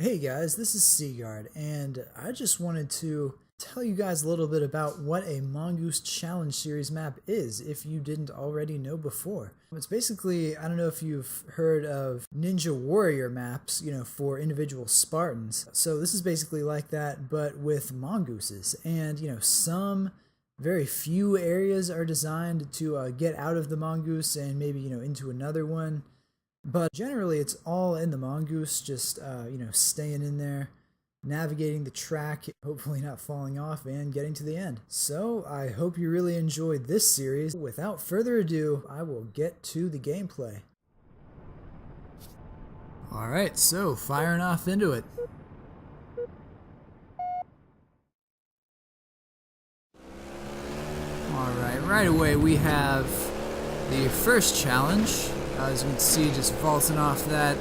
Hey guys, this is Seagard, and I just wanted to tell you guys a little bit about what a Mongoose Challenge Series map is, if you didn't already know before. It's basically, I don't know if you've heard of Ninja Warrior maps, for individual Spartans. So this is basically like that, but with mongooses. And, some very few areas are designed to get out of the mongoose and maybe, into another one. But generally, it's all in the mongoose, just, staying in there, navigating the track, hopefully not falling off, and getting to the end. So, I hope you really enjoyed this series. Without further ado, I will get to the gameplay. Alright, so, firing off into it. Alright, right away we have the first challenge. As you can see, just vaulting off that,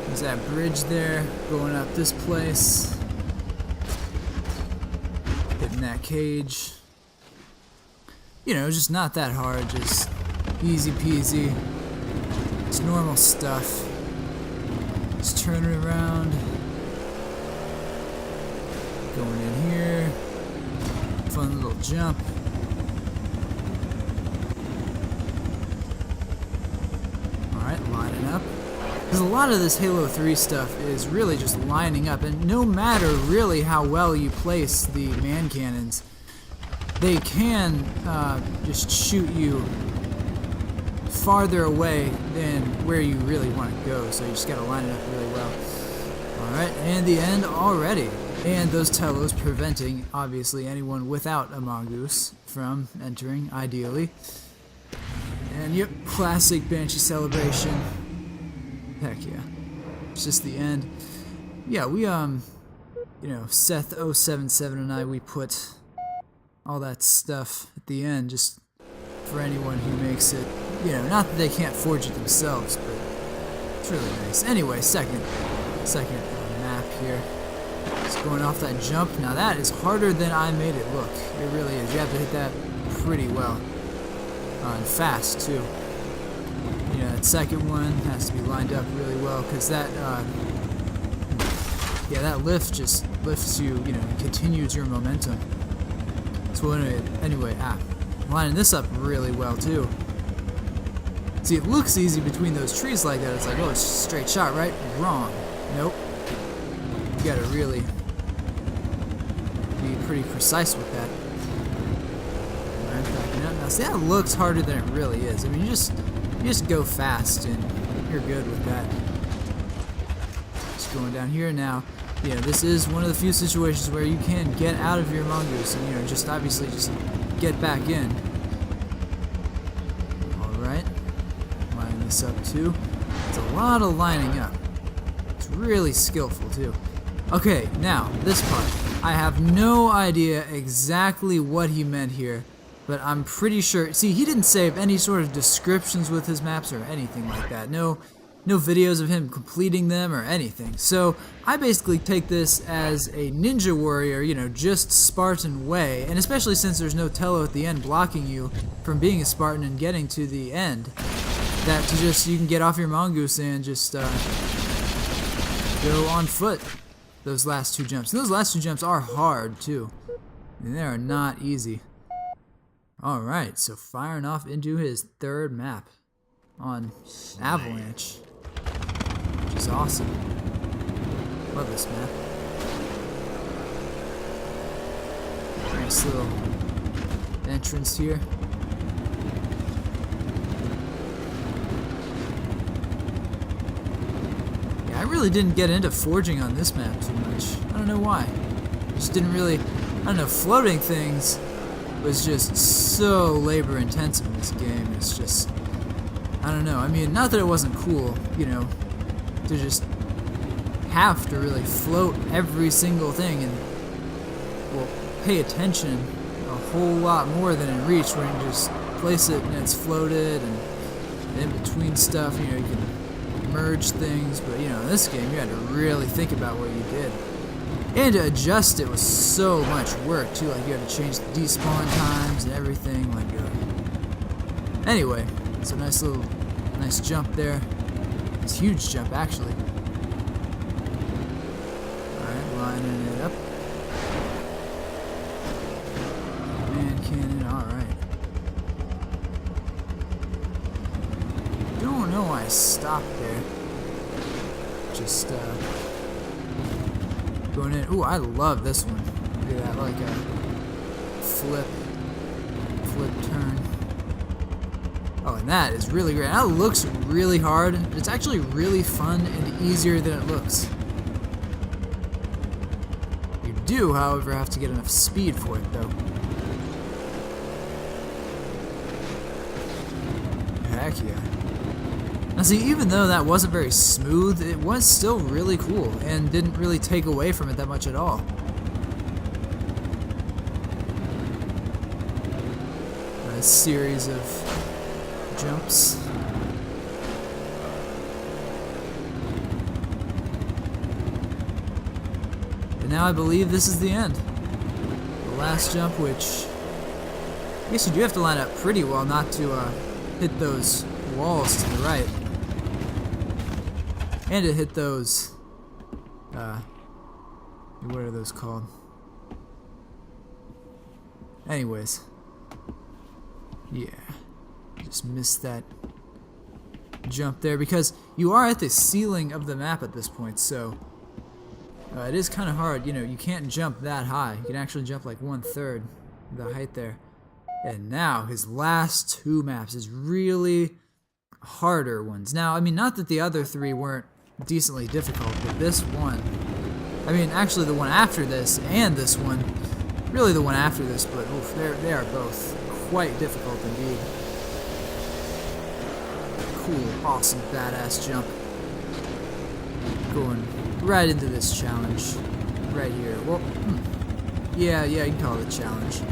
there's that bridge there, going up this place, hitting that cage. Just not that hard, just easy peasy. It's normal stuff. Just turning around, going in here, fun little jump. Lining up. Because a lot of this Halo 3 stuff is really just lining up, and no matter really how well you place the man cannons, they can just shoot you farther away than where you really want to go, so you just gotta line it up really well. Alright, and the end already. And those telos preventing, obviously, anyone without a mongoose from entering, ideally. And yep, classic Banshee celebration. Heck yeah. It's just the end. Yeah, we, Seth077 and I, we put all that stuff at the end just for anyone who makes it, not that they can't forge it themselves, but it's really nice. Anyway, second map here. Just going off that jump. Now that is harder than I made it look. It really is. You have to hit that pretty well. And fast too. That second one has to be lined up really well, because that that lift just lifts you, continues your momentum. So anyway, lining this up really well too. See, it looks easy between those trees like that. It's like, oh, it's just a straight shot, right? Wrong. Nope. You gotta really be pretty precise with that. Now, see, that looks harder than it really is. I mean, you just go fast and you're good with that. Just going down here now. This is one of the few situations where you can get out of your mongoose and, just obviously just get back in. Alright. Lining this up too. It's a lot of lining up. It's really skillful too. Okay, now, this part. I have no idea exactly what he meant here. But I'm pretty sure, see, he didn't save any sort of descriptions with his maps or anything like that. No videos of him completing them or anything. So I basically take this as a Ninja Warrior, just Spartan way. And especially since there's no telo at the end blocking you from being a Spartan and getting to the end. That you can get off your mongoose and just go on foot those last two jumps. And those last two jumps are hard too. And they are not easy. Alright, so firing off into his third map on Avalanche, which is awesome. Love this map. Nice little entrance here. Yeah, I really didn't get into forging on this map too much. I don't know why. Just didn't really, floating things was just so labor intensive in this game. It's just, I don't know. I mean, not that it wasn't cool, to just have to really float every single thing and, well, pay attention a whole lot more than in Reach, where you can just place it and it's floated, and in between stuff, you can merge things. But, in this game, you had to really think about what you did. And to adjust it was so much work too, like you had to change the despawn times and everything, anyway, so nice jump there. It's a huge jump actually. Alright, lining it up. Man cannon, alright. Don't know why I stopped there. Just, going in. Ooh, I love this one. Look at that, like a flip turn. Oh, and that is really great. That looks really hard. It's actually really fun and easier than it looks. You do, however, have to get enough speed for it, though. Heck yeah. Now see, even though that wasn't very smooth, it was still really cool and didn't really take away from it that much at all. A series of jumps. And now I believe this is the end. The last jump, which I guess you do have to line up pretty well not to hit those walls to the right. And to hit those, what are those called? Anyways. Yeah. Just missed that jump there because you are at the ceiling of the map at this point, so it is kind of hard. You know, you can't jump that high. You can actually jump like 1/3 the height there. And now his last two maps is really harder ones. Now, I mean, not that the other three weren't decently difficult, but this one, I mean, actually the one after this and this one, really the one after this, but oof, they are both quite difficult indeed. Cool, awesome, badass jump. Going right into this challenge, right here. Well, yeah, you can call it a challenge.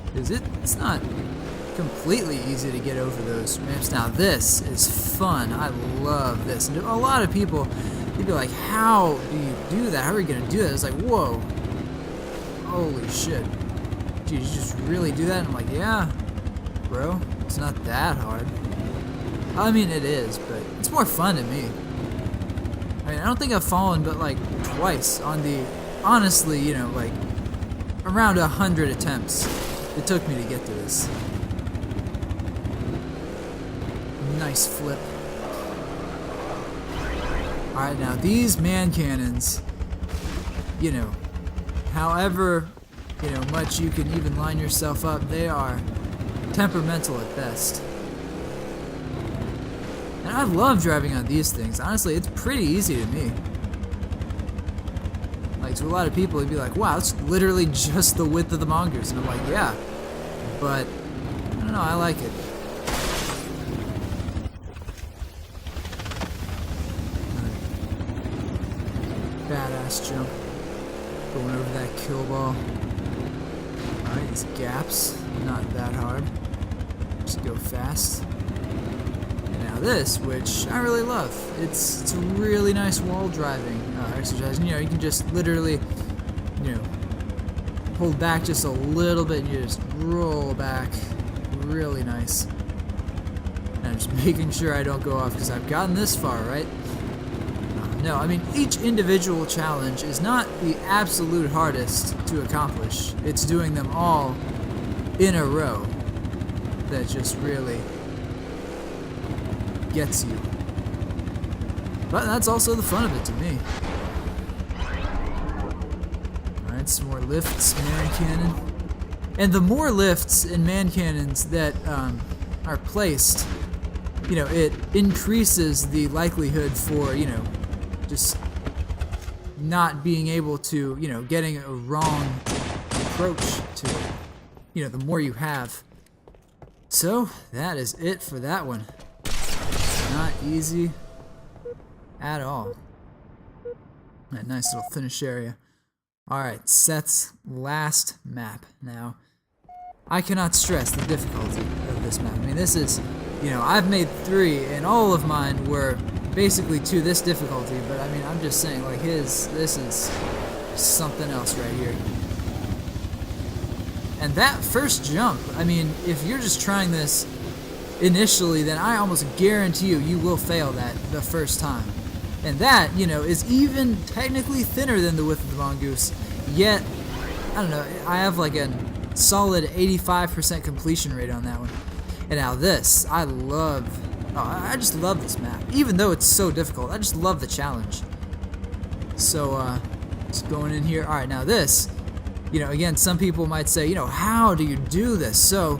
Because it's not completely easy to get over those ramps. Now this is fun. I love this. And a lot of people, they'd be like, how do you do that? How are you going to do that? It's like, whoa. Holy shit. Dude, you just really do that? And I'm like, yeah, bro. It's not that hard. I mean, it is, but it's more fun to me. I mean, I don't think I've fallen but like twice on the, honestly, you know, like around 100 attempts it took me to get to this. Nice flip. Alright, now these man cannons, you know, however, you know, much you can even line yourself up, they are temperamental at best. And I love driving on these things. Honestly, it's pretty easy to me. Like, to a lot of people, it'd be like, wow, it's literally just the width of the Mongoose. And I'm like, yeah. But, I don't know, I like it. Badass jump. Going over that kill ball. Alright, these gaps, not that hard. Just go fast. And now this, which I really love. It's a really nice wall driving exercise. You know, you can just literally, you know, hold back just a little bit and you just roll back. Really nice. And I'm just making sure I don't go off because I've gotten this far, right? No, I mean, each individual challenge is not the absolute hardest to accomplish. It's doing them all in a row that just really gets you. But that's also the fun of it to me. Alright, some more lifts, man cannon. And the more lifts and man cannons that are placed, you know, it increases the likelihood for, you know, just not being able to, you know, getting a wrong approach to it. You know, the more you have. So, that is it for that one. Not easy at all. That nice little finish area. Alright, Seth's last map. Now, I cannot stress the difficulty of this map. I mean, this is, you know, I've made 3, and all of mine were basically to this difficulty, but I mean, I'm just saying, like, this is something else right here. And that first jump, I mean, if you're just trying this initially, then I almost guarantee you will fail that the first time. And that, you know, is even technically thinner than the width of the Mongoose, yet, I don't know, I have like a solid 85% completion rate on that one. And now this, I just love this map. Even though it's so difficult, I just love the challenge. So, just going in here. Alright, now this, you know, again, some people might say, you know, how do you do this? So,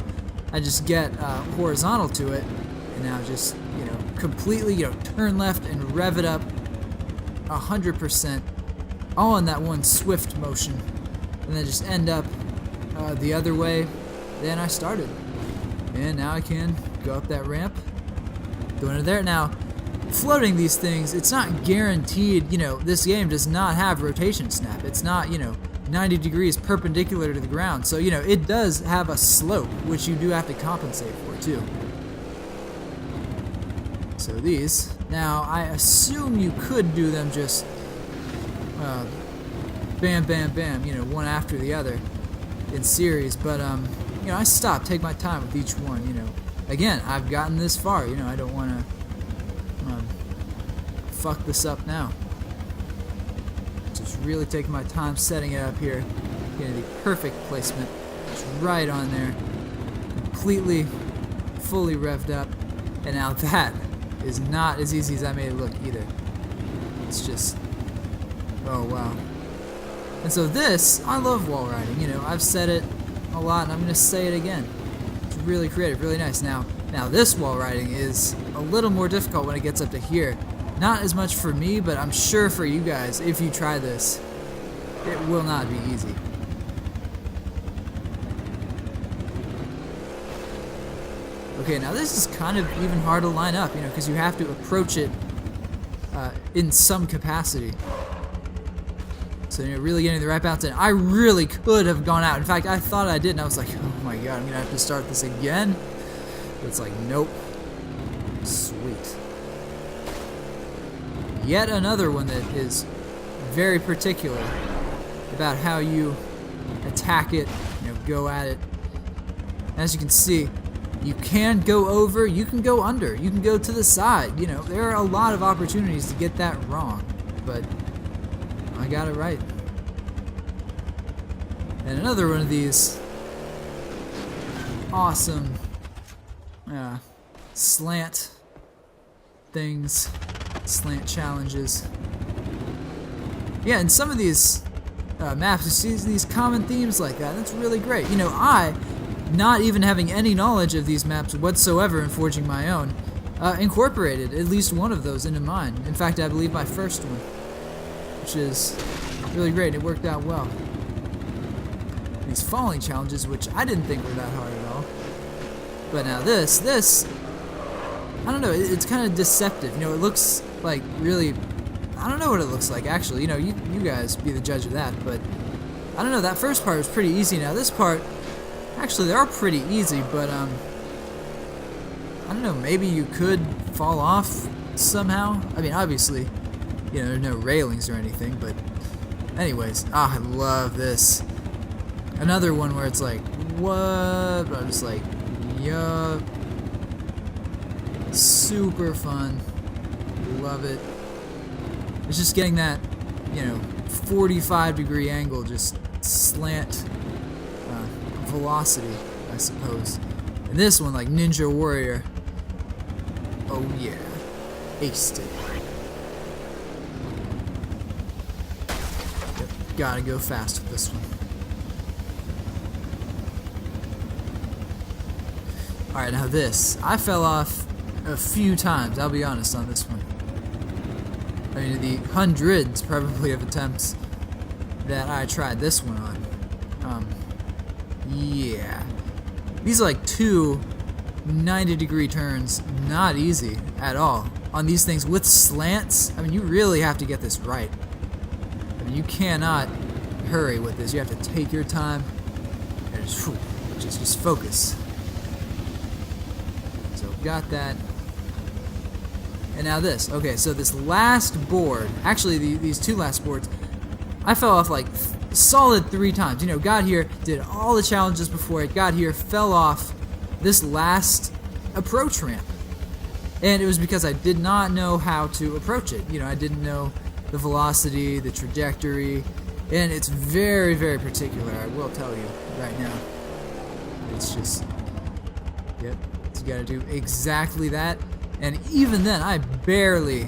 I just get horizontal to it, and now just, you know, completely, you know, turn left and rev it up 100%, all in that one swift motion, and then just end up the other way than I started. And now I can go up that ramp, go into there. Now, floating these things, it's not guaranteed, you know, this game does not have rotation snap. It's not, you know, 90 degrees perpendicular to the ground. So, you know, it does have a slope, which you do have to compensate for, too. So these, now I assume you could do them just bam, bam, bam, you know, one after the other in series, but, you know, I stop, take my time with each one, you know. Again, I've gotten this far, you know, I don't want to fuck this up now. Just really taking my time setting it up here, getting the perfect placement. It's right on there, completely, fully revved up, and now that is not as easy as I made it look either. It's just, oh wow. And so this, I love wall riding, you know, I've said it a lot and I'm going to say it again. It's really creative, really nice. Now this wall riding is a little more difficult when it gets up to here. Not as much for me, but I'm sure for you guys, if you try this, it will not be easy. Okay, now this is kind of even hard to line up, you know, because you have to approach it in some capacity. So you're really getting the right bounce in. I really could have gone out. In fact, I thought I did, and I was like, oh my god, I'm going to have to start this again. But it's like, nope. Sweet. Yet another one that is very particular about how you attack it, you know, go at it. As you can see, you can go over, you can go under, you can go to the side. You know, there are a lot of opportunities to get that wrong, but I got it right. And another one of these awesome slant things, slant challenges. Yeah, and some of these maps, you see these common themes like that. That's really great. You know, not even having any knowledge of these maps whatsoever and forging my own, incorporated at least one of those into mine. In fact, I believe my first one, which is really great. It worked out well. These falling challenges, which I didn't think were that hard at all. But now this, I don't know, it's kind of deceptive. You know, it looks like really, I don't know what it looks like actually. You know, you guys be the judge of that, but I don't know, that first part was pretty easy. Now this part, actually, they're all pretty easy, but, I don't know, maybe you could fall off somehow. I mean, obviously, you know, there's no railings or anything, but anyways, I love this. Another one where it's like, what? But I'm just like, yup. Super fun. Love it. It's just getting that, you know, 45-degree angle, just slant velocity, I suppose. And this one, like Ninja Warrior, oh yeah, aced it. Yep, gotta go fast with this one. Alright, now this, I fell off a few times, I'll be honest on this one. I mean, the hundreds, probably, of attempts that I tried this one on. Yeah. These are like two 90-degree turns, not easy at all. On these things with slants, I mean, you really have to get this right. I mean, you cannot hurry with this. You have to take your time and just focus. So, got that. And now this. Okay, so this last board, actually these two last boards, I fell off like solid 3 times. You know, got here, did all the challenges before it, got here, fell off this last approach ramp. And it was because I did not know how to approach it. You know, I didn't know the velocity, the trajectory, and it's very, very particular, I will tell you right now. It's just, yep, you gotta do exactly that. And even then, I barely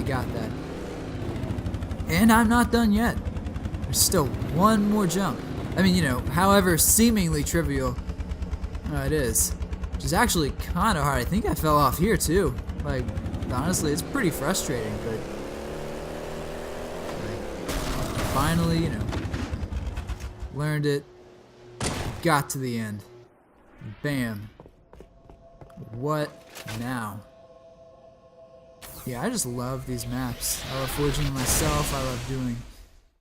got that. And I'm not done yet. There's still one more jump. I mean, you know, however seemingly trivial it is, which is actually kind of hard. I think I fell off here too. Like, honestly, it's pretty frustrating, but like, finally, you know, learned it, got to the end. Bam. What now? Yeah, I just love these maps. I love forging them myself. I love doing,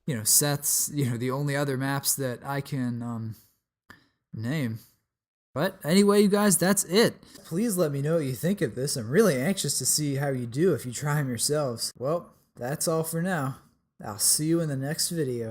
you know, Seth's, you know, the only other maps that I can name. But anyway, you guys, that's it. Please let me know what you think of this. I'm really anxious to see how you do if you try them yourselves. Well, that's all for now. I'll see you in the next video.